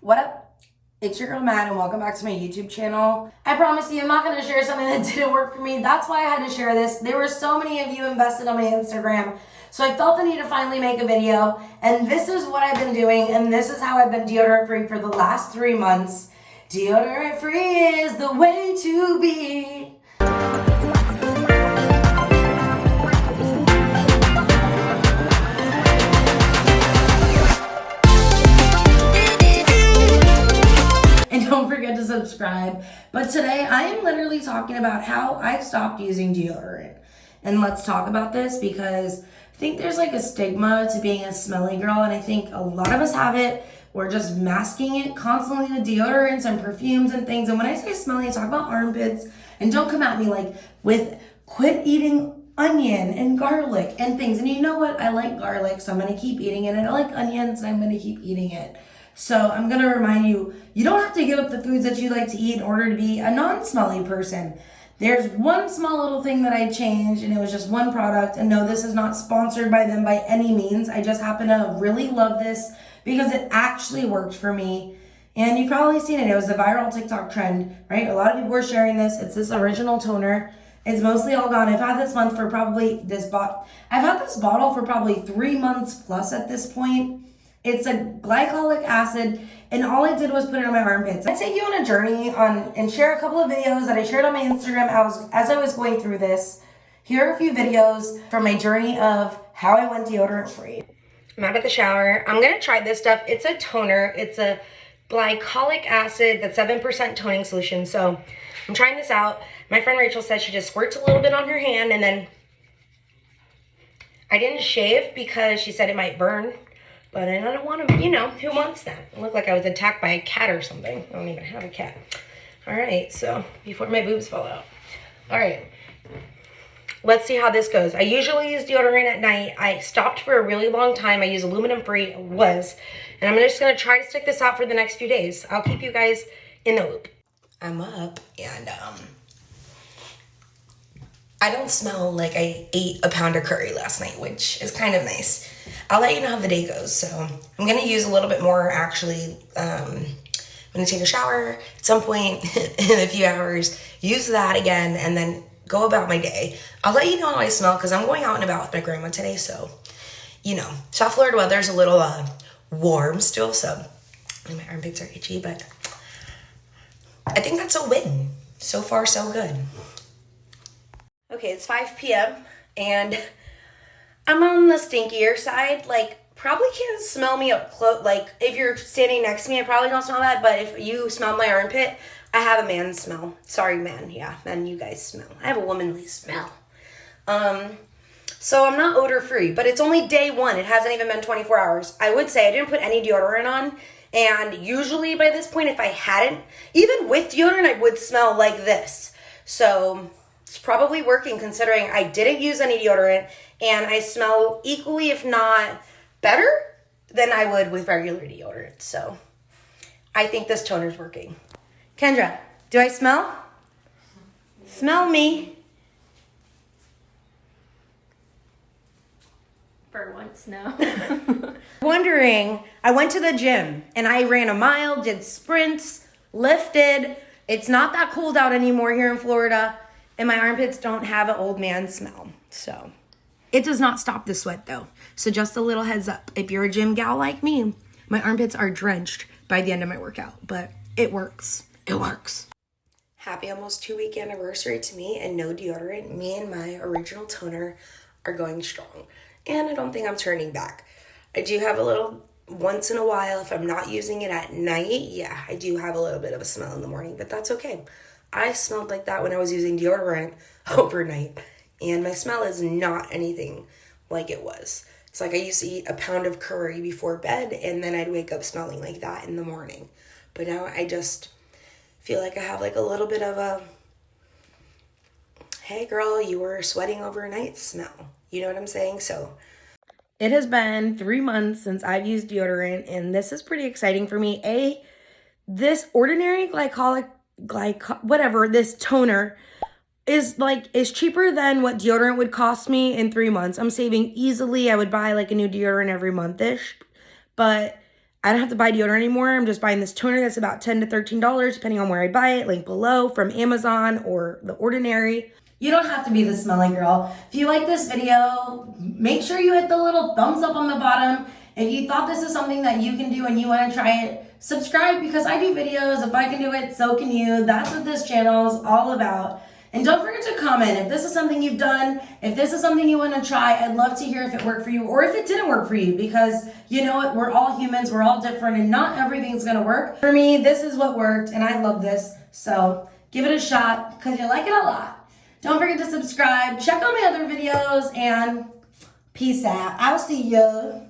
What up? It's your girl Matt and welcome back to my YouTube channel. I promise you I'm not going to share something that didn't work for me. That's why I had to share this. There were so many of you invested on my Instagram. So I felt the need to finally make a video. And this is what I've been doing. And this is how I've been deodorant free for the last 3 months. Deodorant free is the way to be. Don't forget to subscribe. But today I am literally talking about how I stopped using deodorant. And let's talk about this because I think there's like a stigma to being a smelly girl, and I think a lot of us have it. We're just masking it constantly with deodorants and perfumes and things. And when I say smelly, I talk about armpits. And don't come at me like with quit eating onion and garlic and things. And you know what? I like garlic, so I'm gonna keep eating it. And I like onions, and I'm gonna keep eating it. So I'm going to remind you, you don't have to give up the foods that you like to eat in order to be a non-smelly person. There's one small little thing that I changed, and it was just one product. And no, this is not sponsored by them by any means. I just happen to really love this because it actually worked for me. And you've probably seen it. It was a viral TikTok trend, right? A lot of people were sharing this. It's this original toner. It's mostly all gone. I've had this month for probably I've had this bottle for probably 3 months plus at this point. It's a glycolic acid, and all I did was put it on my armpits. I take you on a journey and share a couple of videos that I shared on my Instagram as I was going through this. Here are a few videos from my journey of how I went deodorant free. I'm out of the shower. I'm gonna try this stuff. It's a toner. It's a glycolic acid that's 7% toning solution. So I'm trying this out. My friend Rachel said she just squirts a little bit on her hand, and then I didn't shave because she said it might burn. But I don't want to, who wants that? It looked like I was attacked by a cat or something. I don't even have a cat. All right, so before my boobs fall out. All right, let's see how this goes. I usually use deodorant at night. I stopped for a really long time. I use aluminum-free, and I'm just going to try to stick this out for the next few days. I'll keep you guys in the loop. I'm up, and I don't smell like I ate a pound of curry last night, which is kind of nice. I'll let you know how the day goes. So I'm going to use a little bit more, actually. I'm going to take a shower at some point in a few hours, use that again, and then go about my day. I'll let you know how I smell because I'm going out and about with my grandma today. So, South Florida weather's a little warm still, so my armpits are itchy, but I think that's a win. So far, so good. Okay, it's 5 p.m. and I'm on the stinkier side. Probably can't smell me up close. If you're standing next to me, I probably don't smell that. But if you smell my armpit, I have a man smell. Sorry, man. Yeah, men, you guys smell. I have a womanly smell. So I'm not odor free, but it's only day one. It hasn't even been 24 hours. I would say I didn't put any deodorant on. And usually by this point, if I hadn't, even with deodorant, I would smell like this. So it's probably working considering I didn't use any deodorant and I smell equally, if not better, than I would with regular deodorant. So I think this toner's working. Kendra, do I smell? Smell me. For once, no. Wondering, I went to the gym and I ran a mile, did sprints, lifted. It's not that cold out anymore here in Florida. And my armpits don't have an old man smell. So it does not stop the sweat though. So just a little heads up. If you're a gym gal like me, my armpits are drenched by the end of my workout. But it works. It works. Happy almost 2-week anniversary to me and no deodorant. Me and my original toner are going strong. And I don't think I'm turning back. I do have a little, once in a while, if I'm not using it at night, yeah, I do have a little bit of a smell in the morning. But that's okay. I smelled like that when I was using deodorant overnight, and my smell is not anything like it was. It's like I used to eat a pound of curry before bed, and then I'd wake up smelling like that in the morning. But now I just feel like I have like a little bit of a, hey girl, you were sweating overnight smell. You know what I'm saying? So it has been 3 months since I've used deodorant, and this is pretty exciting for me. This ordinary this toner is cheaper than what deodorant would cost me in 3 months. I'm saving easily. I would buy like a new deodorant every month-ish. But I don't have to buy deodorant anymore. I'm just buying this toner that's about $10 to $13, depending on where I buy it. Link below, from Amazon or The Ordinary. You don't have to be the smelly girl. If you like this video, make sure you hit the little thumbs up on the bottom. If you thought this is something that you can do and you want to try it, subscribe, because I do videos. If I can do it, so can you. That's what this channel is all about. And don't forget to comment if this is something you've done, if this is something you want to try. I'd love to hear if it worked for you or if it didn't work for you, because you know what, we're all humans, we're all different, and not everything's gonna work. For me, this is what worked, and I love this. So give it a shot because you like it a lot. Don't forget to subscribe, check out my other videos, and peace out. I'll see you.